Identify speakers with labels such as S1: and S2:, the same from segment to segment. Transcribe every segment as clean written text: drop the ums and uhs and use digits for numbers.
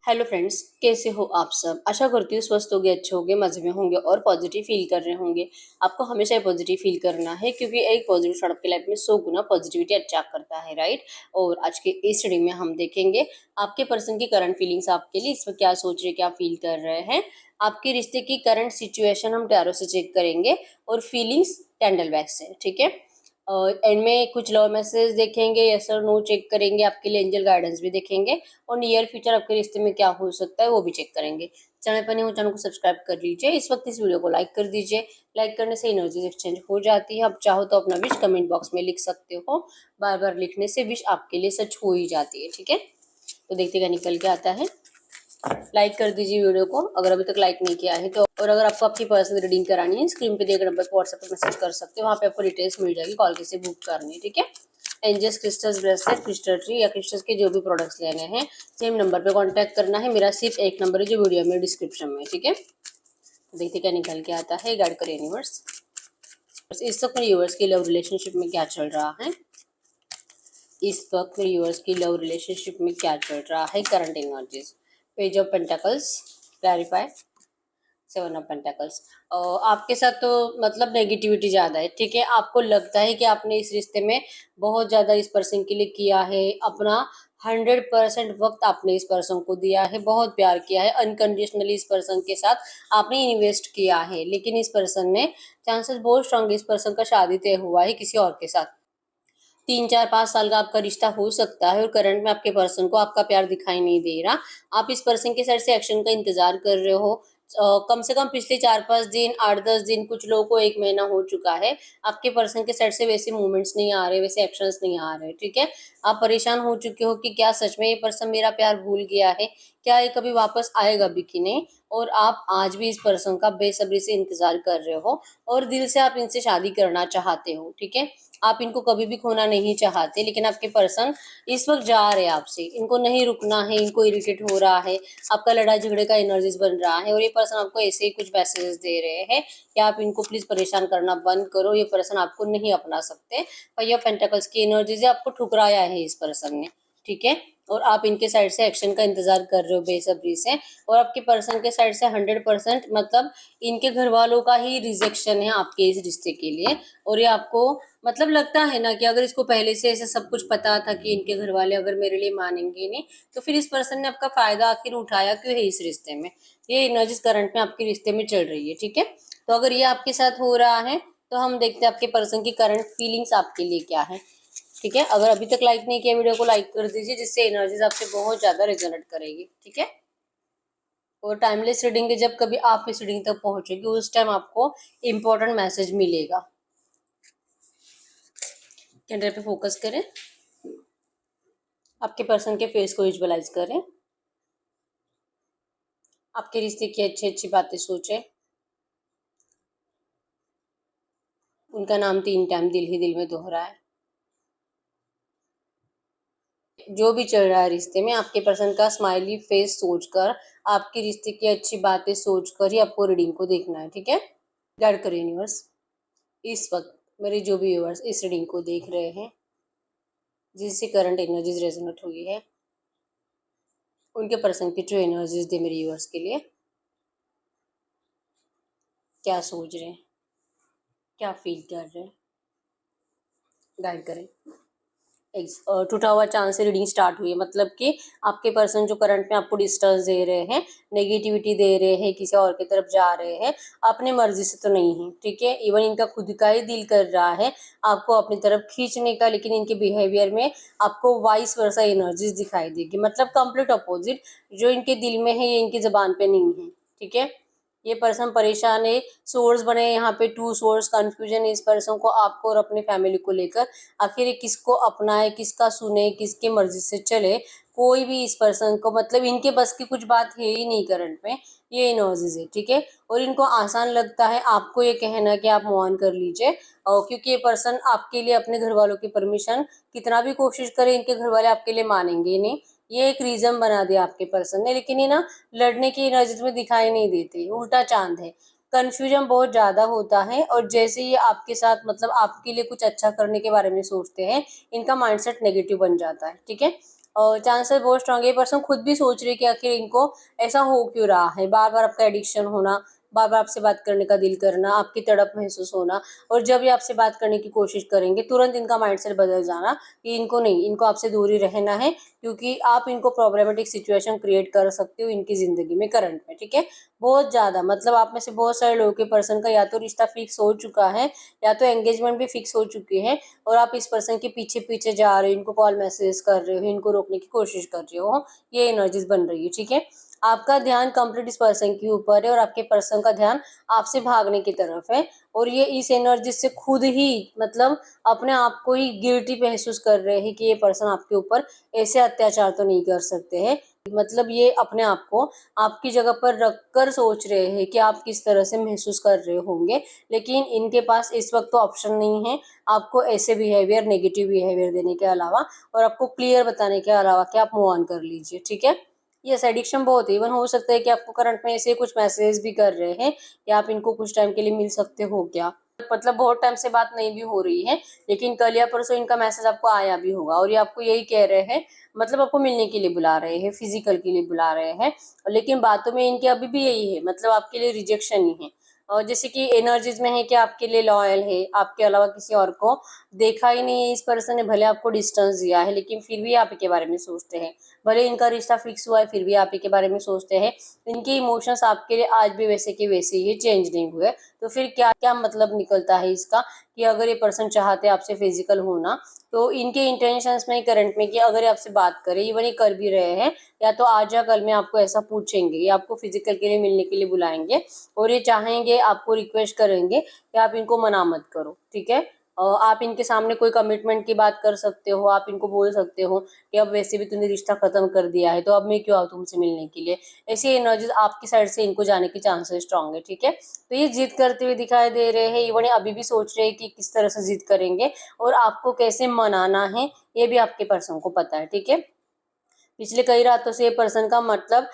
S1: Hello friends, कैसे हो आप सब। आशा करती हूँ स्वस्थ होंगे, अच्छे होंगे, मजे में होंगे और पॉजिटिव फील कर रहे होंगे। आपको हमेशा पॉजिटिव फील करना है क्योंकि एक पॉजिटिव थॉट आपकी लाइफ में 100 गुना पॉजिटिविटी अट्रैक्ट करता है, राइट। और आज के इस स्टडी में हम देखेंगे आपके पर्सन की करंट फीलिंग्स आपके लिए, इसमें क्या सोच रहे, क्या फील कर रहे हैं। आपके रिश्ते की करंट सिचुएशन हम टैरो से चेक करेंगे और फीलिंग्स कैंडल बैग से, ठीक है। एंड में कुछ लव मैसेज देखेंगे, यस और नो चेक करेंगे, आपके लिए एंजल गाइडेंस भी देखेंगे और नियर फ्यूचर आपके रिश्ते में क्या हो सकता है वो भी चेक करेंगे। चैनल पर नहीं हो, चैनल को सब्सक्राइब कर लीजिए। इस वक्त इस वीडियो को लाइक कर दीजिए। लाइक करने से एनर्जीज एक्सचेंज हो जाती है। आप चाहो तो अपना विश कमेंट बॉक्स में लिख सकते हो। बार बार लिखने से विश आपके लिए सच हो ही जाती है, ठीक है। तो देखते क्या निकल के आता है। लाइक कर दीजिए वीडियो को अगर अभी तक लाइक नहीं किया है तो। और अगर आपको आपकी पर्सनल रीडिंग करानी है, स्क्रीन पे दिए गए नंबर पर व्हाट्सएप पर मैसेज कर सकते हो। वहाँ पे आपको डिटेल्स मिल जाएगी, कॉल कैसे बुक करनी है, ठीक है। Angels crystals bracelet, crystal tree या क्रिस्टल्स के जो भी प्रोडक्ट्स लेने हैं सेम नंबर पे कांटेक्ट करना है। मेरा सिर्फ एक नंबर है जो वीडियो में डिस्क्रिप्शन में, ठीक है। तो देखते क्या निकल के आता है। गाइड करें यूनिवर्स। इस वक्त मेरे यूनिवर्स की लव रिलेशनशिप में क्या चल रहा है। इस वक्त मेरे यूनिवर्स की लव रिलेशनशिप में क्या चल रहा है। Current energies, page of pentacles, clarify, 7 of pentacles. आपके साथ तो मतलब नेगेटिविटी ज़्यादा है, ठीक है। आपको लगता है कि आपने इस रिश्ते में बहुत ज़्यादा इस पर्सन के लिए किया है, अपना 100% वक्त आपने इस पर्सन को दिया है, बहुत प्यार किया है, अनकंडीशनली इस पर्सन के साथ आपने इन्वेस्ट किया है। लेकिन इस पर्सन ने, चांसेस बहुत स्ट्रांग इस पर्सन का शादी तय हुआ है किसी और के साथ। 3 4 5 साल का आपका रिश्ता हो सकता है और करंट में आपके पर्सन को आपका प्यार दिखाई नहीं दे रहा। आप इस पर्सन के साइड से एक्शन का इंतजार कर रहे हो। कम से कम पिछले 4 5 दिन, 8 10 दिन, कुछ लोगों को 1 महीना हो चुका है। आपके पर्सन के साइड से वैसे मूवमेंट्स नहीं आ रहे, वैसे एक्शंस नहीं आ रहे, ठीक है। आप परेशान हो चुके हो कि क्या सच में ये पर्सन मेरा प्यार भूल गया है, क्या ये कभी वापस आएगा भी कि नहीं। और आप आज भी इस पर्सन का बेसब्री से इंतजार कर रहे हो और दिल से आप इनसे शादी करना चाहते हो, ठीक है। आप इनको कभी भी खोना नहीं चाहते, लेकिन आपके पर्सन इस वक्त जा रहे हैं आपसे। इनको नहीं रुकना है, इनको इरिटेट हो रहा है, आपका लड़ाई झगड़े का एनर्जीज बन रहा है और ये पर्सन आपको ऐसे ही कुछ मैसेजेस दे रहे हैं कि आप इनको प्लीज परेशान करना बंद करो, ये पर्सन आपको नहीं अपना सकते। फाइव ऑफ पेंटाकल्स की एनर्जीज है, आपको ठुकराया है इस पर्सन ने, ठीक है। और आप इनके साइड से एक्शन का इंतजार कर रहे हो बेसब्री से। और आपके पर्सन के साइड से 100% मतलब इनके घर वालों का ही रिजेक्शन है आपके इस रिश्ते के लिए। और ये आपको मतलब लगता है ना कि अगर इसको पहले से ऐसे सब कुछ पता था कि इनके घर वाले अगर मेरे लिए मानेंगे नहीं, तो फिर इस पर्सन ने आपका फायदा आखिर उठाया क्यों है इस रिश्ते में। ये एनर्जीज करंट में आपके रिश्ते में चल रही है, ठीक है। तो अगर ये आपके साथ हो रहा है तो हम देखते हैं आपके पर्सन की करंट फीलिंग्स आपके लिए क्या है, ठीक है। अगर अभी तक लाइक नहीं किया वीडियो को लाइक कर दीजिए, जिससे एनर्जीज आपसे बहुत ज्यादा रिजोनेट करेगी, ठीक है। और टाइमलेस रीडिंग के जब कभी आप इस रीडिंग तक पहुंचेगी उस टाइम आपको इंपॉर्टेंट मैसेज मिलेगा। कैंडल पे फोकस करें, आपके पर्सन के फेस को विजुअलाइज करें, आपके रिश्ते की अच्छी अच्छी बातें सोचें। उनका नाम 3 टाइम दिल ही दिल में दोहराए। जो भी चल रहा है रिश्ते में, आपके पर्सन का स्माइली फेस सोचकर, आपके रिश्ते की अच्छी बातें सोचकर ही आपको रीडिंग को देखना है, ठीक है। गाइड करें यूनिवर्स। इस वक्त मेरे जो भी व्यूअर्स इस रीडिंग को देख रहे हैं, जिससे करंट एनर्जीज रेजोनेट हुई है, उनके पर्सन की ट्रू एनर्जीज दे मेरे व्यूअर्स के लिए। क्या सोच रहे हैं, क्या फील कर रहे हैं, गाइड करें। टूटा हुआ चांद से रीडिंग स्टार्ट हुई है, मतलब कि आपके पर्सन जो करंट में आपको डिस्टर्ब दे रहे हैं, नेगेटिविटी दे रहे हैं, किसी और की तरफ जा रहे हैं, अपनी मर्जी से तो नहीं है, ठीक है। इवन इनका खुद का ही दिल कर रहा है आपको अपनी तरफ खींचने का, लेकिन इनके बिहेवियर में आपको वाइस वर्सा एनर्जीज दिखाई देगी, मतलब कंप्लीट अपोजिट। जो इनके दिल में है ये इनकी जबान पे नहीं है, ठीक है। ये पर्सन परेशान है, सोर्स बने यहाँ पे 2 सोर्स, कंफ्यूजन है इस पर्सन को आपको और अपनी फैमिली को लेकर। आखिर ये किसको अपनाए, किसका सुने, किसकी मर्जी से चले, कोई भी इस पर्सन को मतलब इनके बस की कुछ बात है ही नहीं करंट में। ये एनर्जीज है, ठीक है। और इनको आसान लगता है आपको ये कहना कि आप मूव ऑन कर लीजिए, और क्योंकि ये पर्सन आपके लिए अपने घर वालों की परमिशन कितना भी कोशिश करे, इनके घर वाले आपके लिए मानेंगे नहीं। ये एक रीजन बना दिया आपके पर्सन ने, लेकिन ये ना लड़ने की एनर्जी में दिखाई नहीं देते, उल्टा चांद है। कंफ्यूजन बहुत ज्यादा होता है और जैसे ये आपके साथ मतलब आपके लिए कुछ अच्छा करने के बारे में सोचते हैं, इनका माइंडसेट नेगेटिव बन जाता है, ठीक है। चांसेस बहुत स्ट्रांग है। ये पर्सन खुद भी सोच रही है कि आखिर इनको ऐसा हो क्यों रहा है, बार बार आपका एडिक्शन होना, बार बार आपसे बात करने का दिल करना, आपकी तड़प महसूस होना, और जब ये आपसे बात करने की कोशिश करेंगे तुरंत इनका माइंडसेट बदल जाना कि इनको नहीं, इनको आपसे दूर ही रहना है, क्योंकि आप इनको प्रॉब्लमेटिक सिचुएशन क्रिएट कर सकते हो इनकी जिंदगी में करंट में, ठीक है। बहुत ज्यादा, मतलब आप में से बहुत सारे लोगों के पर्सन का या तो रिश्ता फिक्स हो चुका है या तो एंगेजमेंट भी फिक्स हो चुकी है, और आप इस पर्सन के पीछे पीछे जा रहे हो, इनको कॉल मैसेज कर रहे हो, इनको रोकने की कोशिश कर रहे हो, ये एनर्जीज बन रही है, ठीक है। आपका ध्यान कंप्लीट इस पर्सन के ऊपर है और आपके पर्सन का ध्यान आपसे भागने की तरफ है, और ये इस एनर्जी से खुद ही, मतलब अपने आप को ही गिल्टी महसूस कर रहे हैं कि ये पर्सन आपके ऊपर ऐसे अत्याचार तो नहीं कर सकते हैं। मतलब ये अपने आप को आपकी जगह पर रखकर सोच रहे हैं कि आप किस तरह से महसूस कर रहे होंगे, लेकिन इनके पास इस वक्त तो ऑप्शन नहीं है आपको ऐसे बिहेवियर, नेगेटिव बिहेवियर देने के अलावा, और आपको क्लियर बताने के अलावा कि आप मूव ऑन कर लीजिए, ठीक है। यस, एडिक्शन बहुत है। इवन हो सकता है कि आपको करंट में ऐसे कुछ मैसेज भी कर रहे हैं कि आप इनको कुछ टाइम के लिए मिल सकते हो क्या, मतलब बहुत टाइम से बात नहीं भी हो रही है, लेकिन कल या परसों इनका मैसेज आपको आया भी होगा और ये आपको यही कह रहे हैं, मतलब आपको मिलने के लिए बुला रहे हैं, फिजिकल के लिए बुला रहे हैं, लेकिन बातों में इनके अभी भी यही है, मतलब आपके लिए रिजेक्शन ही है। और जैसे कि एनर्जीज में है कि आपके लिए लॉयल है, आपके अलावा किसी और को देखा ही नहीं है इस पर्सन ने, भले आपको डिस्टेंस दिया है लेकिन फिर भी आप ही के बारे में सोचते हैं, भले इनका रिश्ता फिक्स हुआ है फिर भी आप ही के बारे में सोचते हैं। इनके इमोशंस आपके लिए आज भी वैसे के वैसे ही चेंज नहीं हुए। तो फिर क्या क्या मतलब निकलता है इसका कि अगर ये पर्सन चाहते आपसे फिजिकल होना, तो इनके इंटेंशंस में करंट में कि अगर ये आपसे बात करें, इवन ये कर भी रहे हैं, या तो आज या कल में आपको ऐसा पूछेंगे, ये आपको फिजिकल के लिए मिलने के लिए बुलाएंगे और ये चाहेंगे, आपको रिक्वेस्ट करेंगे कि आप इनको मना मत करो, ठीक है। आप इनके सामने कोई कमिटमेंट की बात कर सकते हो, आप इनको बोल सकते हो कि अब वैसे भी तूने रिश्ता खत्म कर दिया है तो अब मैं क्यों आऊँ तुमसे मिलने के लिए। ऐसी एनर्जीज आपकी साइड से इनको जाने के चांसेस स्ट्रांग है, ठीक है। तो ये जिद करते हुए दिखाई दे रहे हैं, इवन अभी भी सोच रहे हैं कि किस तरह से जिद करेंगे और आपको कैसे मनाना है, ये भी आपके पर्सन को पता है, ठीक है। पिछले कई रातों से ये पर्सन का मतलब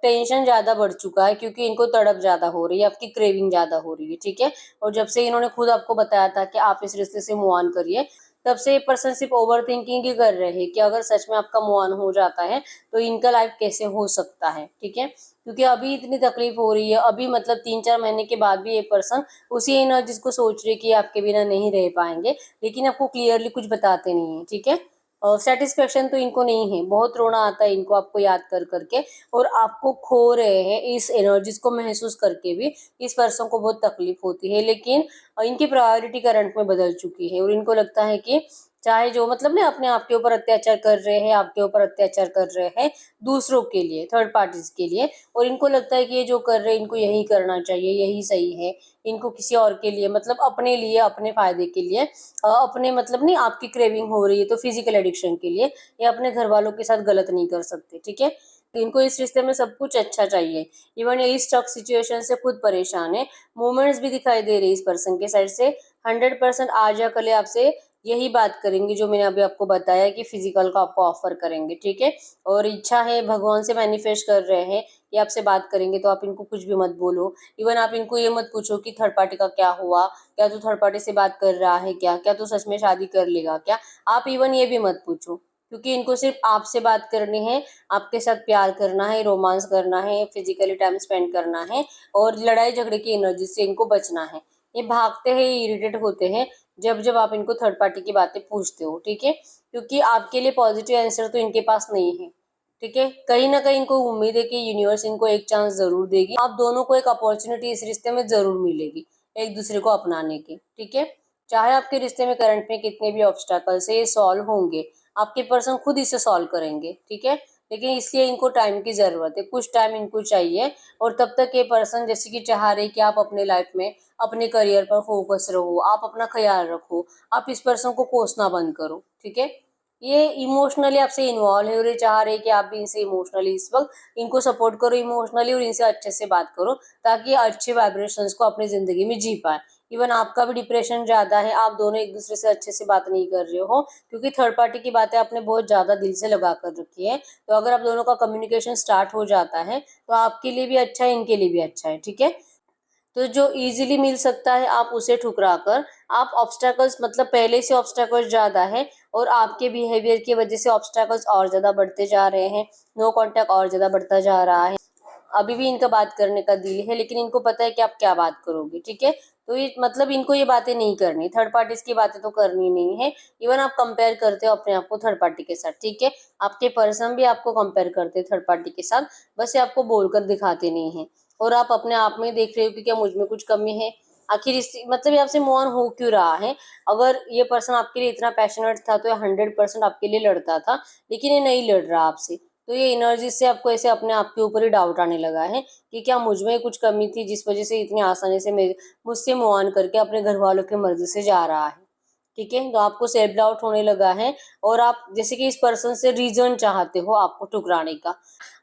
S1: टेंशन ज्यादा बढ़ चुका है, क्योंकि इनको तड़प ज्यादा हो रही है, आपकी क्रेविंग ज्यादा हो रही है, ठीक है। और जब से इन्होंने खुद आपको बताया था कि आप इस रिश्ते से मूव ऑन करिए, तब से ये पर्सन सिर्फ ओवर थिंकिंग ही कर रहे हैं कि अगर सच में आपका मूव ऑन हो जाता है तो इनका लाइफ कैसे हो सकता है, ठीक है। क्योंकि अभी इतनी तकलीफ हो रही है, अभी मतलब 3-4 महीने के बाद भी ये पर्सन उसी एनर्जीज को सोच रहे कि आपके बिना नहीं रह पाएंगे, लेकिन आपको क्लियरली कुछ बताते नहीं है, ठीक है। सेटिस्फेक्शन तो इनको नहीं है, बहुत रोना आता है इनको आपको याद कर करके, और आपको खो रहे हैं इस एनर्जीज को महसूस करके भी इस पर्सन को बहुत तकलीफ होती है, लेकिन इनकी प्रायोरिटी करंट में बदल चुकी है और इनको लगता है कि चाहे जो, मतलब ना अपने आप के ऊपर अत्याचार कर रहे हैं, आपके ऊपर अत्याचार कर रहे हैं दूसरों के लिए, थर्ड पार्टीज के लिए, और इनको लगता है कि ये जो कर रहे हैं इनको यही करना चाहिए, यही सही है, इनको किसी और के लिए, मतलब अपने लिए, अपने फायदे के लिए, अपने, मतलब नहीं, आपकी क्रेविंग हो रही है तो फिजिकल एडिक्शन के लिए, ये अपने घर वालों के साथ गलत नहीं कर सकते, ठीक है। इनको इस रिश्ते में सब कुछ अच्छा चाहिए, इवन ये इस स्टक सिचुएशन से खुद परेशान है। मूवमेंट्स भी दिखाई दे रही है इस पर्सन के साइड से, 100% आज या कल आपसे यही बात करेंगे जो मैंने अभी आपको बताया कि फिजिकल का आपको ऑफर करेंगे, ठीक है। और इच्छा है, भगवान से मैनिफेस्ट कर रहे हैं कि आपसे बात करेंगे, तो आप इनको कुछ भी मत बोलो। इवन आप इनको ये मत पूछो कि थर्ड पार्टी का क्या हुआ, क्या तू थर्ड पार्टी से बात कर रहा है, क्या तू सच में शादी कर लेगा क्या, आप इवन ये भी मत पूछो, क्योंकि इनको सिर्फ आपसे बात करनी है, आपके साथ प्यार करना है, रोमांस करना है, फिजिकली टाइम स्पेंड करना है, और लड़ाई झगड़े की एनर्जी से इनको बचना है। ये भागते हैं, इरिटेट होते हैं जब जब आप इनको थर्ड पार्टी की बातें पूछते हो, ठीक है, क्योंकि आपके लिए पॉजिटिव आंसर तो इनके पास नहीं है, ठीक है। कहीं ना कहीं इनको उम्मीद है कि यूनिवर्स इनको एक चांस जरूर देगी, आप दोनों को एक अपॉर्चुनिटी इस रिश्ते में जरूर मिलेगी एक दूसरे को अपनाने की, ठीक है। चाहे आपके रिश्ते में करंट में कितने भी ऑब्स्टैकल्स है, ये सॉल्व होंगे, आपके पर्सन खुद इसे सॉल्व करेंगे, ठीक है। लेकिन इसलिए इनको टाइम की जरूरत है, कुछ टाइम इनको चाहिए, और तब तक ये पर्सन जैसे कि चाह रहे कि आप अपने लाइफ में अपने करियर पर फोकस रहो, आप अपना ख्याल रखो, आप इस पर्सन को कोसना बंद करो, ठीक है। ये इमोशनली आपसे इन्वॉल्व है और ये चाह रहे कि आप भी इनसे इमोशनली इस वक्त इनको सपोर्ट करो इमोशनली, और इनसे अच्छे से बात करो ताकि अच्छे वाइब्रेशंस को अपनी जिंदगी में जी पाए। इवन आपका भी डिप्रेशन ज्यादा है, आप दोनों एक दूसरे से अच्छे से बात नहीं कर रहे हो, क्योंकि थर्ड पार्टी की बातें आपने बहुत ज्यादा दिल से लगा कर रखी है। तो अगर आप दोनों का कम्युनिकेशन स्टार्ट हो जाता है तो आपके लिए भी अच्छा है, इनके लिए भी अच्छा है, ठीक है। तो जो इजीली मिल सकता है आप उसे ठुकरा कर आप ऑब्स्टैकल्स, मतलब पहले से ऑब्स्टैकल्स ज़्यादा है और आपके बिहेवियर की वजह से ऑब्स्टैकल्स और ज़्यादा बढ़ते जा रहे हैं, नो कांटेक्ट और ज़्यादा बढ़ता जा रहा है, अभी भी इनका बात करने का दिल है लेकिन इनको पता है कि आप क्या बात करोगे, ठीक है। तो ये मतलब इनको ये बातें नहीं करनी, थर्ड पार्टीज की बातें तो करनी नहीं है। इवन आप कंपेयर करते हो अपने आप को थर्ड पार्टी के साथ, ठीक है। आपके पर्सन भी आपको कंपेयर करते हैं थर्ड पार्टी के साथ, बस ये आपको बोलकर दिखाते नहीं है। और आप अपने आप में देख रहे हो कि क्या मुझ में कुछ कमी है, आखिर इस मतलब ये आपसे मूव ऑन हो क्यों रहा है। अगर ये पर्सन आपके लिए इतना पैशनेट था तो ये 100% आपके लिए लड़ता था, लेकिन ये नहीं लड़ रहा आपसे। तो ये एनर्जी से आपको ऐसे अपने आप के ऊपर ही डाउट आने लगा है कि क्या मुझ में कुछ कमी थी जिस वजह से इतनी आसानी से मुझसे मूव ऑन करके अपने घर वालों की मर्जी से जा रहा है, ठीक है। तो आपको सेल्फ डाउट होने लगा है और आप जैसे कि इस पर्सन से रीजन चाहते हो आपको ठुकराने का,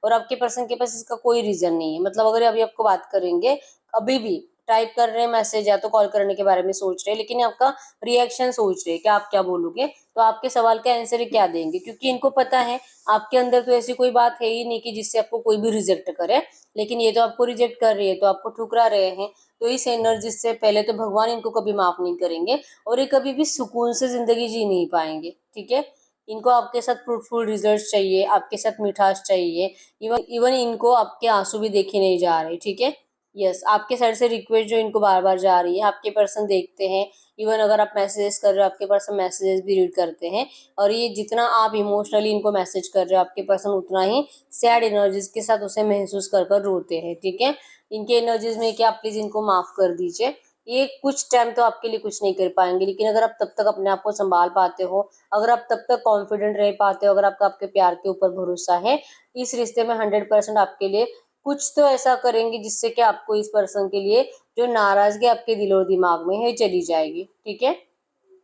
S1: और आपके पर्सन के पास इसका कोई रीजन नहीं है। मतलब अगर अभी आपको बात करेंगे, अभी भी टाइप कर रहे हैं मैसेज या तो कॉल करने के बारे में सोच रहे हैं, लेकिन आपका रिएक्शन सोच रहे हैं कि आप क्या बोलोगे, तो आपके सवाल का आंसर क्या देंगे, क्योंकि इनको पता है आपके अंदर तो ऐसी कोई बात है ही नहीं कि जिससे आपको कोई भी रिजेक्ट करे। लेकिन ये तो आपको रिजेक्ट कर रही है, तो आपको ठुकरा रहे हैं। तो इस एनर्जी से पहले तो भगवान इनको कभी माफ नहीं करेंगे और ये कभी भी सुकून से जिंदगी जी नहीं पाएंगे, ठीक है। इनको आपके साथ फ्रूटफुल रिजल्ट चाहिए, आपके साथ मिठास चाहिए। इवन इवन इनको आपके आंसू भी देखे नहीं जा रहे, ठीक है। यस, आपके साइड से रिक्वेस्ट जो इनको बार बार जा रही है, आपके पर्सन देखते हैं। इवन अगर आप मैसेजेस कर रहे हो, आपके पर्सन मैसेजेस भी रीड करते हैं। और ये जितना आप इमोशनली इनको मैसेज कर रहे हो, आपके पर्सन उतना ही सैड एनर्जीज के साथ उसे महसूस कर कर रोते हैं, ठीक है। इनके एनर्जीज में क्या, आप प्लीज इनको माफ कर दीजिए। ये कुछ टाइम तो आपके लिए कुछ नहीं कर पाएंगे, लेकिन अगर आप तब तक अपने आप को संभाल पाते हो, अगर आप तब तक कॉन्फिडेंट रह पाते हो, अगर आपका आपके प्यार के ऊपर भरोसा है, इस रिश्ते में 100% आपके लिए कुछ तो ऐसा करेंगे जिससे कि आपको इस पर्सन के लिए जो नाराजगी आपके दिल और दिमाग में है चली जाएगी, ठीक है।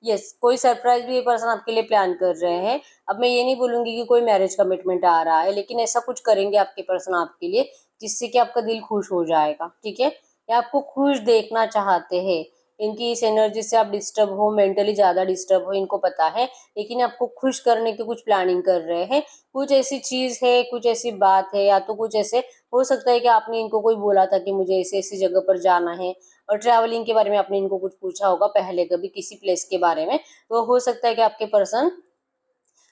S1: यस, कोई सरप्राइज भी ये पर्सन आपके लिए प्लान कर रहे हैं। अब मैं ये नहीं बोलूंगी कि कोई मैरिज कमिटमेंट आ रहा है, लेकिन ऐसा कुछ करेंगे आपके पर्सन आपके लिए जिससे कि आपका दिल खुश हो जाएगा, ठीक है। या आपको खुश देखना चाहते हैं। इनकी इस एनर्जी से आप डिस्टर्ब हो, मेंटली ज्यादा डिस्टर्ब हो, इनको पता है, लेकिन आपको खुश करने की कुछ प्लानिंग कर रहे हैं। कुछ ऐसी चीज है, कुछ ऐसी बात है, या तो कुछ ऐसे हो सकता है कि आपने इनको कोई बोला था कि मुझे ऐसी ऐसी जगह पर जाना है, और ट्रैवलिंग के बारे में आपने इनको कुछ पूछा होगा पहले कभी किसी प्लेस के बारे में, तो हो सकता है कि आपके पर्सन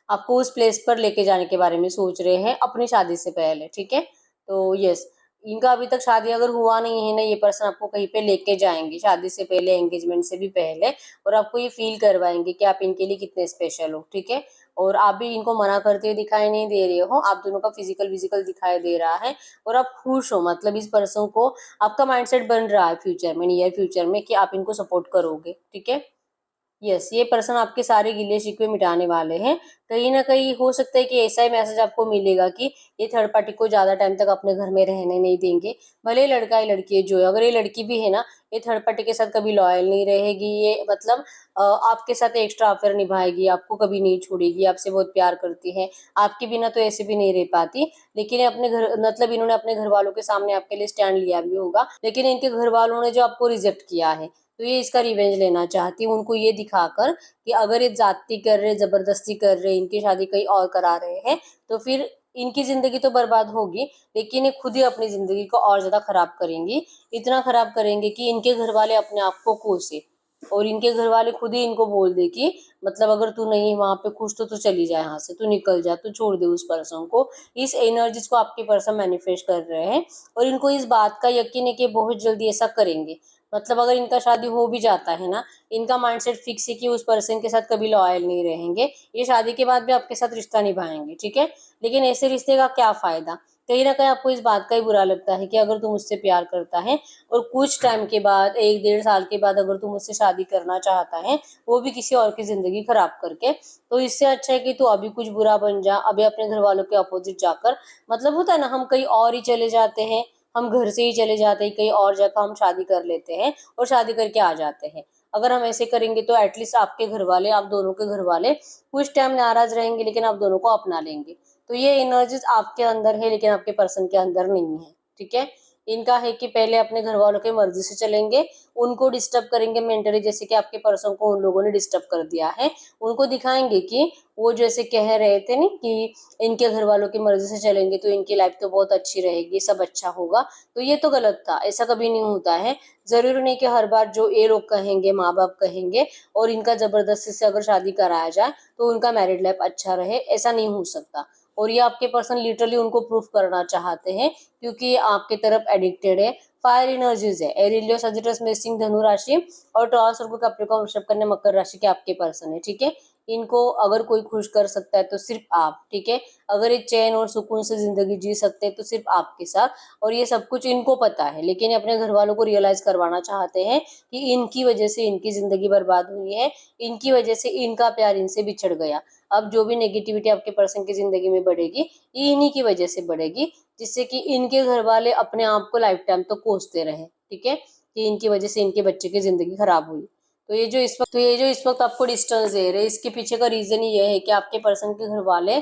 S1: आपको उस प्लेस पर लेके जाने के बारे में सोच रहे हैं अपनी शादी से पहले, ठीक है। तो यस, इनका अभी तक शादी अगर हुआ नहीं है ना, ये पर्सन आपको कहीं पे लेके जाएंगे शादी से पहले, एंगेजमेंट से भी पहले, और आपको ये फील करवाएंगे कि आप इनके लिए कितने स्पेशल हो, ठीक है। और आप भी इनको मना करते हुए दिखाई नहीं दे रहे हो, आप दोनों का फिजिकल विजिकल दिखाई दे रहा है और आप खुश हो। मतलब इस पर्सन को आपका माइंडसेट बन रहा है फ्यूचर में, नियर फ्यूचर में, कि आप इनको सपोर्ट करोगे, ठीक है। यस, ये पर्सन आपके सारे गिले शिकवे मिटाने वाले हैं। कहीं ना कहीं हो सकता है कि ऐसा ही मैसेज आपको मिलेगा कि ये थर्ड पार्टी को ज्यादा टाइम तक अपने घर में रहने नहीं देंगे। भले लड़का या लड़की है जो है, अगर ये लड़की भी है ना, ये थर्ड पार्टी के साथ कभी लॉयल नहीं रहेगी। ये मतलब आपके साथ एक्स्ट्रा अफेयर निभाएगी, आपको कभी नहीं छोड़ेगी, आपसे बहुत प्यार करती है, आपके बिना तो ऐसे भी नहीं रह पाती। लेकिन ये अपने घर, मतलब इन्होंने अपने घर वालों के सामने आपके लिए स्टैंड लिया भी होगा, लेकिन इनके घर वालों ने जो आपको रिजेक्ट किया है, तो ये इसका रिवेंज लेना चाहती है, उनको ये दिखाकर कि अगर ये जाति कर रहे, जबरदस्ती कर रहे, इनकी शादी कहीं और करा रहे हैं, तो फिर इनकी जिंदगी तो बर्बाद होगी, लेकिन ये खुद ही अपनी जिंदगी को और ज्यादा खराब करेंगी। इतना खराब करेंगे कि इनके घर वाले अपने आप को कोसे, और इनके घर वाले खुद ही इनको बोल दे कि मतलब अगर तू नहीं वहां पे खुश तो तू चली जाए यहाँ से, तू निकल जा, तू छोड़ दे उस पर्सन को। इस एनर्जीज को आपके पर्सन मैनिफेस्ट कर रहे हैं, और इनको इस बात का यकीन है कि बहुत जल्दी ऐसा करेंगे। मतलब अगर इनका शादी हो भी जाता है ना, इनका माइंडसेट फिक्स है कि उस पर्सन के साथ कभी लॉयल नहीं रहेंगे, ये शादी के बाद भी आपके साथ रिश्ता निभाएंगे, ठीक है। लेकिन ऐसे रिश्ते का क्या फायदा। कहीं ना कहीं आपको इस बात का ही बुरा लगता है कि अगर तुम मुझसे प्यार करता है और कुछ टाइम के बाद, 1 डेढ़ साल के बाद अगर तुम मुझसे शादी करना चाहता है, वो भी किसी और की जिंदगी खराब करके, तो इससे अच्छा है कि तू अभी कुछ बुरा बन जा, अभी अपने घर वालों के अपोजिट जाकर, मतलब होता है ना, हम कहीं और ही चले जाते हैं, हम घर से ही चले जाते हैं कहीं और जगह, हम शादी कर लेते हैं और शादी करके आ जाते हैं। अगर हम ऐसे करेंगे तो एटलीस्ट आपके घर वाले, आप दोनों के घर वाले कुछ टाइम नाराज रहेंगे, लेकिन आप दोनों को अपना लेंगे। तो ये एनर्जीज आपके अंदर है, लेकिन आपके पर्सन के अंदर नहीं है, ठीक है। इनका है कि पहले अपने घर वालों की मर्जी से चलेंगे, उनको डिस्टर्ब करेंगे मेंटली, जैसे कि आपके पर्सन को उन लोगों ने डिस्टर्ब कर दिया है। उनको दिखाएंगे कि वो जैसे कह रहे थे ना कि इनके घर वालों की मर्जी से चलेंगे तो इनकी लाइफ तो बहुत अच्छी रहेगी, सब अच्छा होगा। तो ये तो गलत था, ऐसा कभी नहीं होता है। जरूरी नहीं कि हर बार जो ये लोग कहेंगे, माँ बाप कहेंगे और इनका जबरदस्ती से अगर शादी कराया जाए तो उनका मैरिड लाइफ अच्छा रहे, ऐसा नहीं हो सकता। और ये आपके पर्सन लिटरली उनको प्रूफ करना चाहते हैं, क्योंकि ये आपके तरफ एडिक्टेड है। फायर एनर्जीज है, एरिलियो सजिटस मेषिंग धनु राशि और टॉरस और कैप्रिकॉर्न वृषभ कन्या मकर राशि के आपके पर्सन है, ठीक है। इनको अगर कोई खुश कर सकता है तो सिर्फ आप, ठीक है। अगर ये चैन और सुकून से जिंदगी जी सकते हैं तो सिर्फ आपके साथ, और ये सब कुछ इनको पता है, लेकिन अपने घर वालों को रियलाइज करवाना चाहते हैं कि इनकी वजह से इनकी जिंदगी बर्बाद हुई है, इनकी वजह से इनका प्यार इनसे बिछड़ गया। अब जो भी नेगेटिविटी आपके पर्सन की जिंदगी में बढ़ेगी, ये इन्हीं की वजह से बढ़ेगी, जिससे कि इनके घर वाले अपने आप को लाइफ टाइम तो कोसते रहे, ठीक है, कि इनकी वजह से इनके बच्चे की जिंदगी खराब हुई। तो ये जो इस वक्त आपको डिस्टेंस दे रहे हैं, इसके पीछे का रीजन ये है कि आपके पर्सन के घर वाले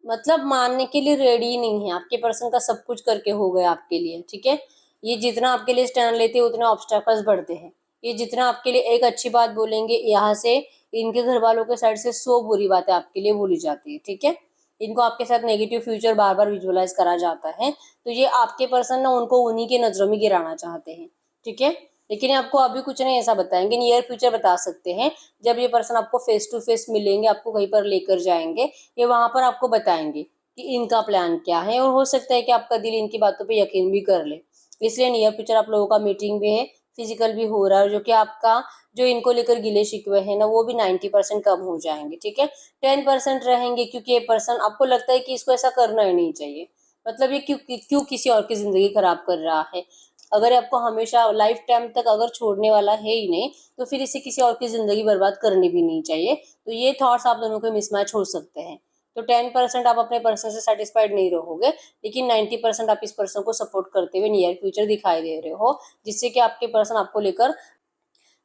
S1: मतलब मानने के लिए रेडी नहीं है। आपके पर्सन का सब कुछ करके हो गया आपके लिए, ठीक है। ये जितना आपके लिए स्टैंड लेते हैं उतने ऑब्स्टेकल्स बढ़ते हैं। ये जितना आपके लिए एक अच्छी बात बोलेंगे, यहाँ से इनके घर वालों के साइड से 100 बुरी बातें आपके लिए बोली जाती है, ठीक है। इनको आपके साथ नेगेटिव फ्यूचर बार बार विजुअलाइज करा जाता है। तो ये आपके पर्सन ना उनको उन्हीं के नजरों में गिराना चाहते हैं, ठीक है। लेकिन आपको अभी कुछ नहीं ऐसा बताएंगे, नियर फ्यूचर बता सकते हैं। जब ये पर्सन आपको फेस टू फेस मिलेंगे, आपको कहीं पर लेकर जाएंगे, ये वहां पर आपको बताएंगे कि इनका प्लान क्या है, और हो सकता है कि आपका दिल इनकी बातों पे यकीन भी कर ले। इसलिए नियर फ्यूचर आप लोगों का मीटिंग भी है, फिजिकल भी हो रहा है, जो कि आपका जो इनको लेकर गिले शिकवे है ना, वो भी 90% कम हो जाएंगे, ठीक है। 10% रहेंगे, क्योंकि ये पर्सन आपको लगता है कि इसको ऐसा करना ही नहीं चाहिए। मतलब ये क्यों क्यों किसी और की जिंदगी खराब कर रहा है। अगर आपको हमेशा लाइफ टाइम तक अगर छोड़ने वाला है ही नहीं, तो फिर इसे किसी और की जिंदगी बर्बाद करनी भी नहीं चाहिए। तो ये थॉट्स आप दोनों के मिसमैच हो सकते हैं। तो 10% आप अपने पर्सन से सेटिस्फाइड नहीं रहोगे, लेकिन 90% आप इस पर्सन को सपोर्ट करते हुए नियर फ्यूचर दिखाई दे रहे हो, जिससे कि आपके पर्सन आपको लेकर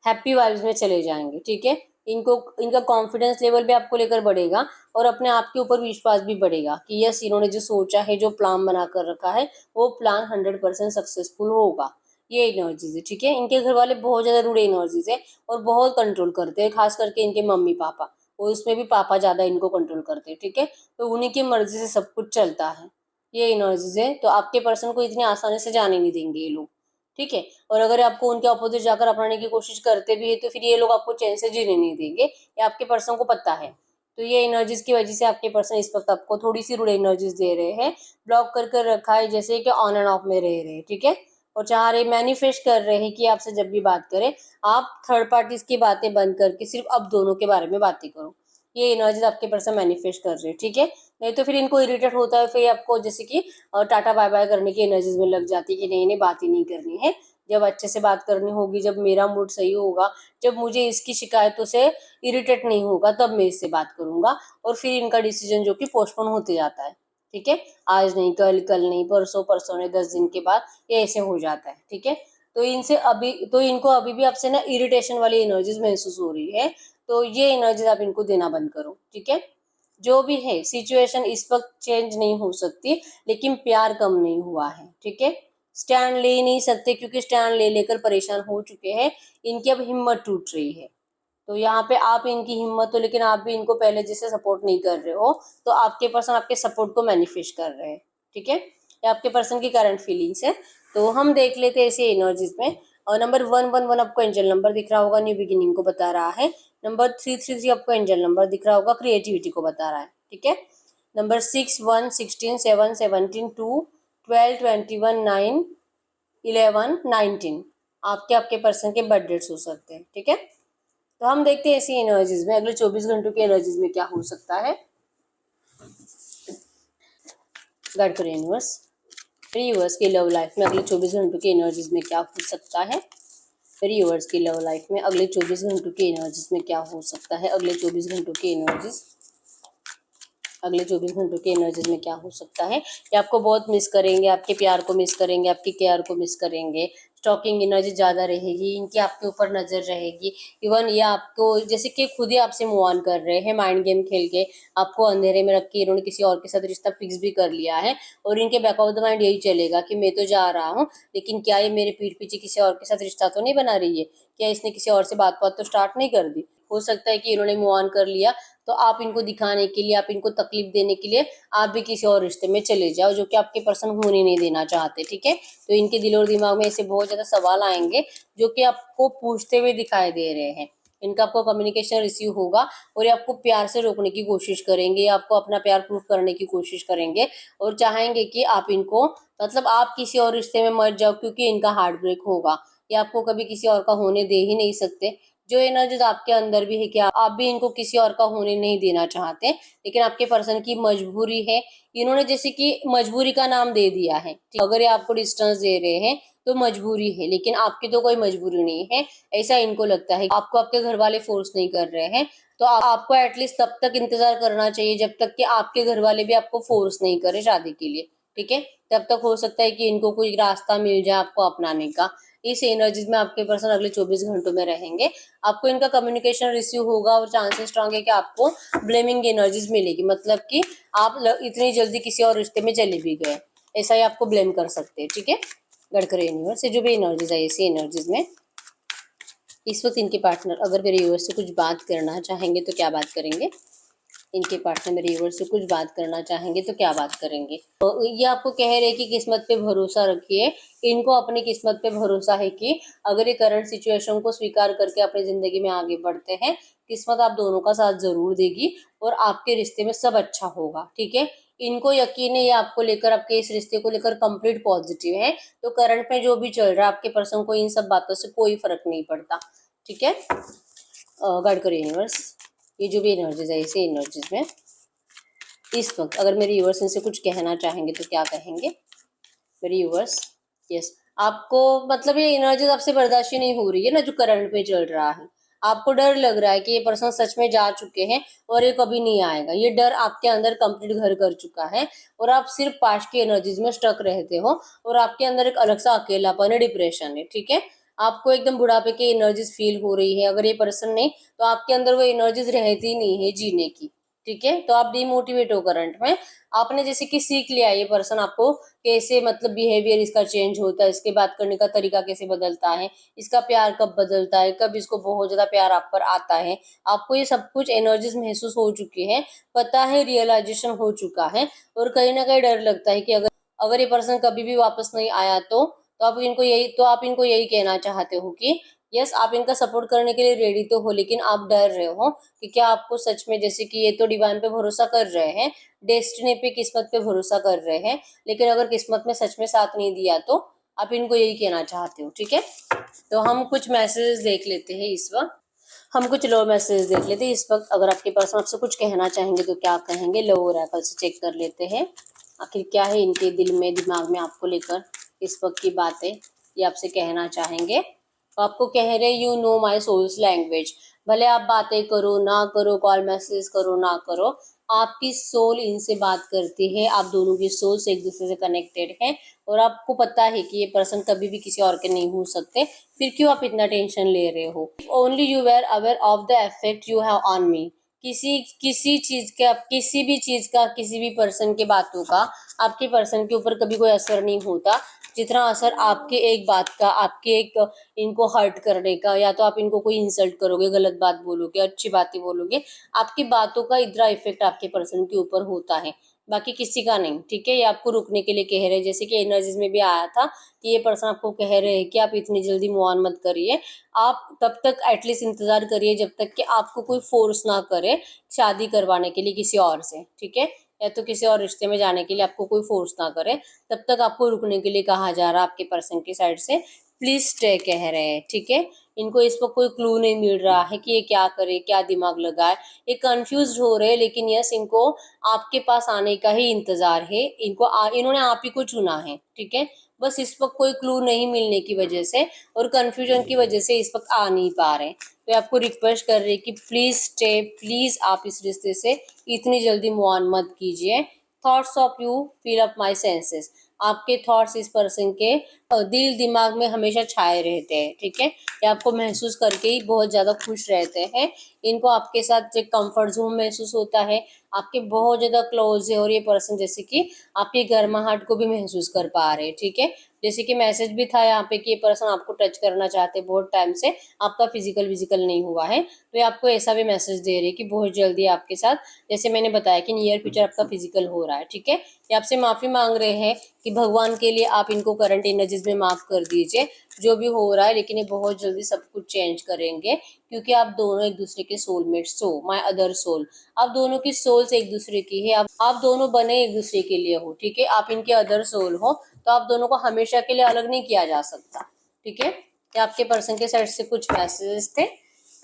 S1: हैप्पी वाइब्स में चले जाएंगे, ठीक है। इनको इनका कॉन्फिडेंस लेवल भी आपको लेकर बढ़ेगा, और अपने आप के ऊपर विश्वास भी बढ़ेगा कि यस, इन्होंने जो सोचा है, जो प्लान बना कर रखा है, वो प्लान 100% सक्सेसफुल होगा। ये एनर्जीज है, ठीक है। इनके घर वाले बहुत ज्यादा रूढ़ एनर्जीज है और बहुत कंट्रोल करते हैं, खास करके इनके मम्मी पापा, और उसमें भी पापा ज्यादा इनको कंट्रोल करते हैं, ठीक है। तो उन्हीं की मर्जी से सब कुछ चलता है। ये एनर्जीज है, तो आपके पर्सन को इतनी आसानी से जाने नहीं देंगे ये लोग, ठीक है। और अगर आपको उनके अपोजिट जाकर अपनाने की कोशिश करते भी है, तो फिर ये लोग आपको चैन से जीने नहीं देंगे, ये आपके पर्सन को पता है। तो ये एनर्जीज की वजह से आपके पर्सन इस वक्त आपको थोड़ी सी रूड एनर्जीज दे रहे हैं, ब्लॉक कर कर रखा है, जैसे कि ऑन एंड ऑफ में रह रहे हैं, ठीक है। और चाह रहे, मैनिफेस्ट कर रहे हैं कि आपसे जब भी बात करें, आप थर्ड पार्टीज की बातें बंद करके सिर्फ अब दोनों के बारे में बातें करो। ये एनर्जीज आपके पर्सन मैनिफेस्ट कर रहे हैं, ठीक है। नहीं तो फिर इनको इरिटेट होता है, फिर आपको जैसे कि टाटा बाय बाय करने की एनर्जीज में लग जाती है कि नहीं नहीं, बात ही नहीं करनी है। जब अच्छे से बात करनी होगी, जब मेरा मूड सही होगा, जब मुझे इसकी शिकायतों से इरिटेट नहीं होगा, तब मैं इससे बात करूंगा। और फिर इनका डिसीजन जो कि पोस्टपोन होते जाता है, ठीक है। आज नहीं कल, कल नहीं परसों, परसों नहीं 10 दिन के बाद, ये ऐसे हो जाता है, ठीक है। तो इनको अभी भी आपसे ना इरिटेशन वाली एनर्जीज महसूस हो रही है। तो ये एनर्जीज आप इनको देना बंद करो, ठीक है। जो भी है सिचुएशन इस वक्त चेंज नहीं हो सकती, लेकिन प्यार कम नहीं हुआ है, ठीक है। स्टैंड ले नहीं सकते, क्योंकि स्टैंड ले लेकर परेशान हो चुके हैं। इनकी अब हिम्मत टूट रही है। तो यहाँ पे आप इनकी हिम्मत हो, लेकिन आप भी इनको पहले जैसे सपोर्ट नहीं कर रहे हो। तो आपके पर्सन आपके सपोर्ट को मैनिफेस्ट कर रहे हैं, ठीक है। ये आपके पर्सन की करंट फीलिंग्स है। तो हम देख लेते हैं ऐसी एनर्जीज में। और नंबर 111 आपको एंजल नंबर दिख रहा होगा, न्यू बिगिनिंग को बता रहा है। नंबर 333 आपको एंजल नंबर दिख रहा होगा, क्रिएटिविटी को बता रहा है, ठीक है। नंबर 6, 1, 16, 7, 17, 2, 12, 21, 9, 11, 19 आपके पर्सन के बर्थ डेट्स हो सकते हैं, ठीक है। तो हम देखते हैं ऐसी एनर्जीज में अगले 24 घंटों की एनर्जीज में क्या हो सकता है। गाइड करें यूनिवर्स, यूनिवर्स की लव लाइफ में अगले 24 घंटों की एनर्जीज में क्या हो सकता है। यूनिवर्स की लव लाइफ में अगले 24 घंटों की एनर्जीज में क्या हो सकता है। अगले 24 घंटों की एनर्जीज, अगले 24 घंटों की एनर्जीज में क्या हो सकता है। कि आपको बहुत मिस करेंगे, आपके प्यार को मिस करेंगे, आपकी केयर को मिस करेंगे, स्टॉकिंग एनर्जी ज़्यादा रहेगी, इनकी आपके ऊपर नज़र रहेगी। इवन ये आपको जैसे कि खुद ही आपसे मूव ऑन कर रहे हैं माइंड गेम खेल के, आपको अंधेरे में रख के इन्होंने किसी और के साथ रिश्ता फिक्स भी कर लिया है और इनके बैक ऑफ द माइंड यही चलेगा कि मैं तो जा रहा हूँ, लेकिन क्या ये मेरे पीठ पीछे किसी और के साथ रिश्ता तो नहीं बना रही है, क्या इसने किसी और से बात तो स्टार्ट नहीं कर दी। हो सकता है कि इन्होंने मूव ऑन कर लिया तो आप इनको दिखाने के लिए, आप इनको तकलीफ देने के लिए आप भी किसी और रिश्ते में चले जाओ जो कि आपके पर्सन होने नहीं देना चाहते, ठीक है। तो इनके दिल और दिमाग में ऐसे बहुत ज़्यादा सवाल आएंगे जो कि आपको पूछते हुए दिखाई दे रहे हैं। इनका आपको कम्युनिकेशन रिसीव होगा और ये आपको प्यार से रोकने की कोशिश करेंगे, आपको अपना प्यार प्रूफ करने की कोशिश करेंगे और चाहेंगे कि आप इनको मतलब आप किसी और रिश्ते में मत जाओ, क्योंकि इनका हार्ट ब्रेक होगा। ये आपको कभी किसी और का होने दे ही नहीं सकते। जो एनर्जीज आपके अंदर भी है कि आप भी इनको किसी और का होने नहीं देना चाहते, लेकिन आपके पर्सन की मजबूरी है। इन्होंने जैसे कि मजबूरी का नाम दे दिया है। अगर ये आपको डिस्टेंस दे रहे हैं तो मजबूरी है, लेकिन आपकी तो कोई मजबूरी नहीं है, ऐसा इनको लगता है। आपको आपके घर वाले फोर्स नहीं कर रहे हैं, तो आपको एटलीस्ट तब तक इंतजार करना चाहिए जब तक कि आपके घर वाले भी आपको फोर्स नहीं करे शादी के लिए, ठीक है। तब तक हो सकता है कि इनको कोई रास्ता मिल जाए आपको अपनाने का। इस एनर्जीज में आपके पर्सन अगले 24 घंटों में रहेंगे। आपको इनका कम्युनिकेशन रिसीव होगा और चांसेस स्ट्रांग है कि आपको ब्लेमिंग एनर्जीज मिलेगी, मतलब कि आप इतनी जल्दी किसी और रिश्ते में चले भी गए, ऐसा ही आपको ब्लेम कर सकते हैं, ठीक है। गडकरी यूनिवर्स से जो भी एनर्जीज है ऐसी एनर्जीज में इस वक्त इनके पार्टनर अगर मेरे यूनिवर्स से कुछ बात करना चाहेंगे तो क्या बात करेंगे। इनके पार्टनर मेरे यूनिवर्स से कुछ बात करना चाहेंगे तो क्या बात करेंगे। तो ये आपको कह रहे हैं कि किस्मत पे भरोसा रखिए। इनको अपनी किस्मत पे भरोसा है कि अगर ये करंट सिचुएशन को स्वीकार करके अपनी जिंदगी में आगे बढ़ते हैं, किस्मत आप दोनों का साथ जरूर देगी और आपके रिश्ते में सब अच्छा होगा, ठीक है। इनको यकीन है ये आपको लेकर, आपके इस रिश्ते को लेकर कंप्लीट पॉजिटिव है। तो करंट में जो भी चल रहा है आपके पर्सन को इन सब बातों से कोई फर्क नहीं पड़ता, ठीक है। गडकरी यूनिवर्स ये जो भी एनर्जीज है इसी एनर्जीज में इस वक्त अगर मेरे यूवर्स इनसे कुछ कहना चाहेंगे तो क्या कहेंगे मेरे यूवर्स। यस, आपको मतलब ये एनर्जीज आपसे बर्दाश्त ही नहीं हो रही है ना जो करंट में चल रहा है। आपको डर लग रहा है कि ये पर्सन सच में जा चुके हैं और ये कभी नहीं आएगा। ये डर आपके अंदर कंप्लीट घर कर चुका है और आप सिर्फ पास्ट की एनर्जीज में स्टक रहते हो और आपके अंदर एक अलग सा अकेलापन है, डिप्रेशन है, ठीक है। आपको एकदम बुढ़ापे की एनर्जीज फील हो रही है। अगर ये पर्सन नहीं तो आपके अंदर वो एनर्जीज रहती नहीं है जीने की, ठीक है। तो आप डिमोटिवेट हो करंट में। आपने जैसे कि सीख लिया ये पर्सन आपको कैसे मतलब बिहेवियर इसका चेंज होता है, इसके बात करने का तरीका कैसे बदलता है, इसका प्यार कब बदलता है, कब इसको बहुत ज्यादा प्यार आप पर आता है। आपको ये सब कुछ एनर्जीज महसूस हो चुकी है, पता है, रियलाइजेशन हो चुका है और कहीं ना कहीं डर लगता है कि अगर अगर ये पर्सन कभी भी वापस नहीं आया तो आप इनको यही कहना चाहते हो कि यस, आप इनका सपोर्ट करने के लिए रेडी तो हो, लेकिन आप डर रहे हो कि क्या आपको सच में, जैसे कि ये तो डिवाइन पे भरोसा कर रहे हैं, डेस्टिनी पे, किस्मत पे भरोसा कर रहे हैं, लेकिन अगर किस्मत में सच में साथ नहीं दिया तो आप इनको यही कहना चाहते हो, ठीक है। तो हम कुछ मैसेजेस देख लेते हैं इस वक्त। हम कुछ लो मैसेज देख लेते हैं इस वक्त। अगर आपके पर्सन आपसे कुछ कहना चाहेंगे तो क्या कहेंगे, लो ओरेकल से चेक कर लेते हैं आखिर क्या है इनके दिल में, दिमाग में आपको लेकर इस वक्त की बातें ये आपसे कहना चाहेंगे। तो आपको कह रहे you know my souls language. भले आप बातें करो ना करो, कॉल मैसेज करो ना करो, आपकी सोल इनसे बात करती है। आप दोनों की सोल से एक दूसरे से कनेक्टेड है और आपको पता है कि ये पर्सन कभी भी किसी और के नहीं हो सकते। फिर क्यों आप इतना टेंशन ले रहे हो। Only you were aware of the effect you have on me. किसी किसी चीज का, किसी भी चीज का, किसी भी पर्सन के बातों का आपके पर्सन के ऊपर कभी कोई असर नहीं होता जितना असर आपके एक बात का, आपके एक इनको हर्ट करने का, या तो आप इनको कोई इंसल्ट करोगे, गलत बात बोलोगे, अच्छी बातें बोलोगे, आपकी बातों का इतना इफेक्ट आपके पर्सन के ऊपर होता है, बाकी किसी का नहीं, ठीक है। ये आपको रुकने के लिए कह रहे हैं, जैसे कि एनर्जीज में भी आया था कि ये पर्सन आपको कह रहे हैं कि आप इतनी जल्दी मूव ऑन मत करिए। आप तब तक एटलीस्ट इंतजार करिए जब तक कि आपको कोई फोर्स ना करे शादी करवाने के लिए किसी और से, ठीक है, या तो किसी और रिश्ते में जाने के लिए आपको कोई फोर्स ना करे, तब तक आपको रुकने के लिए कहा जा रहा है आपके पर्सन की साइड से। प्लीज स्टे कह रहे हैं, ठीक है। इनको इस पर कोई क्लू नहीं मिल रहा है कि ये क्या करे, क्या दिमाग लगाए। ये कंफ्यूज हो रहे हैं, लेकिन यस, इनको आपके पास आने का ही इंतजार है। इन्होंने आप ही को चुना है, ठीक है। बस इस वक्त कोई क्लू नहीं मिलने की वजह से और कंफ्यूजन की वजह से इस वक्त आ नहीं पा रहे। तो आपको रिक्वेस्ट कर रही कि प्लीज स्टे, प्लीज आप इस रिश्ते से इतनी जल्दी मूव ऑन मत कीजिए। Thoughts of you fill up my senses. आपके थॉट्स इस पर्सन के दिल दिमाग में हमेशा छाए रहते हैं, ठीक है। ये आपको महसूस करके ही बहुत ज़्यादा खुश रहते हैं। इनको आपके साथ एक कंफर्ट जोन महसूस होता है, आपके बहुत ज़्यादा क्लोज है, और ये पर्सन जैसे कि आपकी गर्माहट को भी महसूस कर पा रहे हैं, ठीक है। जैसे कि मैसेज भी था यहाँ पे कि ये पर्सन आपको टच करना चाहते हैं बहुत टाइम से, आपका फिजिकल विजिकल नहीं हुआ है, तो ये आपको ऐसा भी मैसेज दे रहे हैं कि बहुत जल्दी आपके साथ, जैसे मैंने बताया कि नियर फ्यूचर आपका फिजिकल हो रहा है, ठीक है। ये आपसे माफ़ी मांग रहे हैं कि भगवान के लिए आप इनको करंट एनर्जीज में माफ़ कर दीजिए जो भी हो रहा है, लेकिन ये बहुत जल्दी सब कुछ चेंज करेंगे, क्योंकि आप दोनों एक दूसरे के सोलमेट्स हो, माय अदर सोल। आप दोनों की सोल्स एक दूसरे की है, आप दोनों बने एक दूसरे के लिए हो, ठीक है। आप इनके अदर सोल हो, तो आप दोनों को हमेशा के लिए अलग नहीं किया जा सकता, ठीक है। ये आपके पर्सन के साइड से कुछ मैसेजेस थे,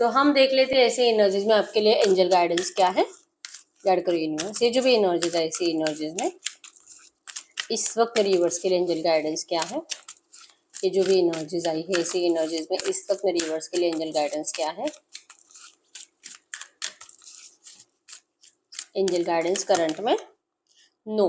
S1: तो हम देख लेते हैं ऐसे एनर्जीज में आपके लिए एंजल गाइडेंस क्या है। गाइड करो यूनिवर्स, ये जो भी एनर्जीज है ऐसी एनर्जीज में इस वक्त मेरे व्यूअर्स के लिए एंजल गाइडेंस क्या है। ये जो भी एनर्जीज आई है ऐसी एनर्जीज में इस वक्त मेरे व्यूअर्स के लिए एंजल गाइडेंस क्या है। एंजल गाइडेंस करंट में नो,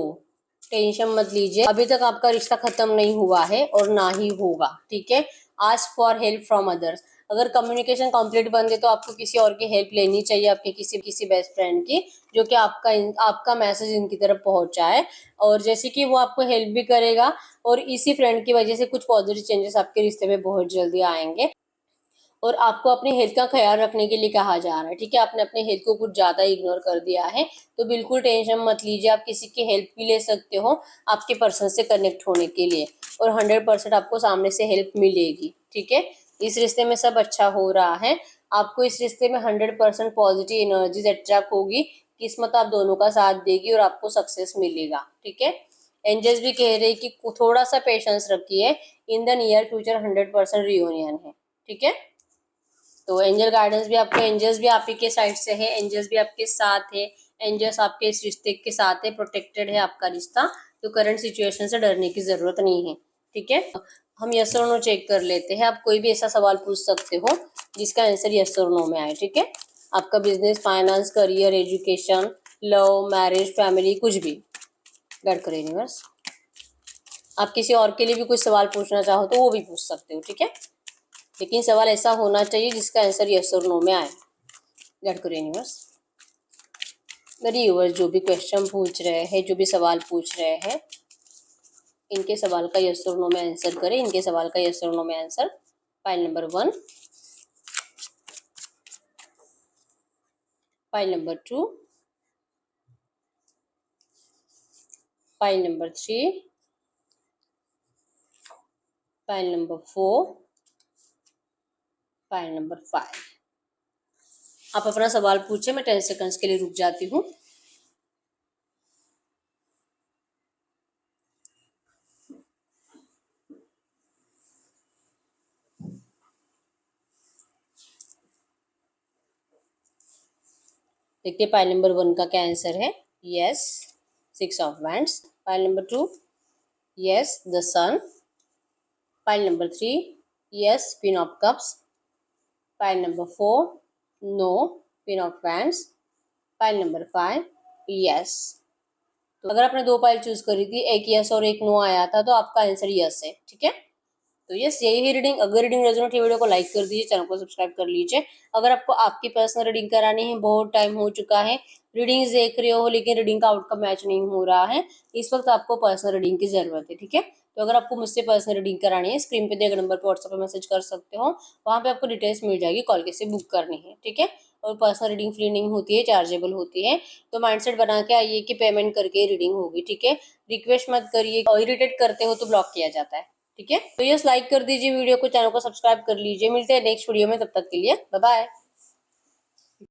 S1: टेंशन मत लीजिए, अभी तक आपका रिश्ता खत्म नहीं हुआ है और ना ही होगा, ठीक है। Ask for help from others, अगर कम्युनिकेशन कंप्लीट बंद है तो आपको किसी और की हेल्प लेनी चाहिए, आपके किसी बेस्ट फ्रेंड की, जो कि आपका मैसेज इनकी तरफ पहुंचाए, और जैसे कि वो आपको हेल्प भी करेगा, और इसी फ्रेंड की वजह से कुछ पॉजिटिव चेंजेस आपके रिश्ते में बहुत जल्दी आएंगे। और आपको अपनी हेल्थ का ख्याल रखने के लिए कहा जा रहा है, ठीक है। आपने अपनी हेल्थ को कुछ ज़्यादा इग्नोर कर दिया है, तो बिल्कुल टेंशन मत लीजिए, आप किसी की हेल्प भी ले सकते हो आपके पर्सन से कनेक्ट होने के लिए, और 100% आपको सामने से हेल्प मिलेगी, ठीक है। इस रिश्ते में सब अच्छा हो रहा है, आपको इस रिश्ते में 100% पॉजिटिव एनर्जीज अट्रैक्ट होगी, किस्मत आप दोनों का साथ देगी और आपको सक्सेस मिलेगा, ठीक है। एंजल्स भी कह रहे हैं कि थोड़ा सा पेशेंस रखिए, in the near future 100% reunion है, ठीक है। तो एंजल गाइडेंस भी आपको, एंजल्स भी आप ही के साइड से है, एंजल्स भी आपके साथ है, एंजल्स आपके इस रिश्ते के साथ है, प्रोटेक्टेड है आपका रिश्ता, तो करंट सिचुएशन से डरने की जरूरत नहीं है, ठीक है। हम यस और नो चेक कर लेते हैं, आप कोई भी ऐसा सवाल पूछ सकते हो जिसका आंसर यस और नो में आए, ठीक है। आपका business, finance, career, education, love, marriage, family, कुछ भी। गाइड करो यूनिवर्स। आप किसी और के लिए भी कुछ सवाल पूछना चाहो तो वो भी पूछ सकते हो, ठीक है, लेकिन सवाल ऐसा होना चाहिए जिसका आंसर यस और नो में आए। गाइड करो यूनिवर्स। मेरे व्यूअर्स जो भी क्वेश्चन पूछ रहे हैं, जो भी सवाल पूछ रहे हैं, इनके सवाल का यस और नो में आंसर करें, इनके सवाल का यस और नो में answer. File number 1, file number 2, file number 3, file number 4, file number 5। आप अपना सवाल पूछे, मैं 10 सेकंड्स के लिए रुक जाती हूँ। देखिए पाइल नंबर 1 का क्या आंसर है, yes, 6 of wands. Pile number 2, yes, the sun. Pile number 3, yes, queen of cups. Pile number 4, no, queen of wands. Pile number 5, yes. तो अगर आपने 2 पाइल चूज करी थी, एक यस और एक नो आया था, तो आपका आंसर यस है, ठीक है। तो यस, यही है रीडिंग। अगर रीडिंग रेजोनेट है, वीडियो को लाइक कर दीजिए, चैनल को सब्सक्राइब कर लीजिए। अगर आपको आपकी पर्सनल रीडिंग करानी है, बहुत टाइम हो चुका है रीडिंग्स देख रहे हो लेकिन रीडिंग का आउटकम मैच नहीं हो रहा है, इस वक्त आपको पर्सनल रीडिंग की जरूरत है, ठीक है। तो अगर आपको मुझसे पर्सनल रीडिंग करानी है, स्क्रीन पे दिए गए नंबर पर व्हाट्सएप पर मैसेज कर सकते हो, वहाँ पे आपको डिटेल्स मिल जाएगी, कॉल कैसे बुक करनी है, ठीक है। और पर्सनल रीडिंग फ्री नहीं होती है, चार्जेबल होती है, तो माइंडसेट बना के आइए कि पेमेंट करके रीडिंग होगी, ठीक है। रिक्वेस्ट मत करिए, इरिटेट करते हो तो ब्लॉक किया जाता है, ठीक है। तो यस, लाइक कर दीजिए वीडियो को, चैनल को सब्सक्राइब कर लीजिए। मिलते हैं नेक्स्ट वीडियो में, तब तक के लिए बाय बाय।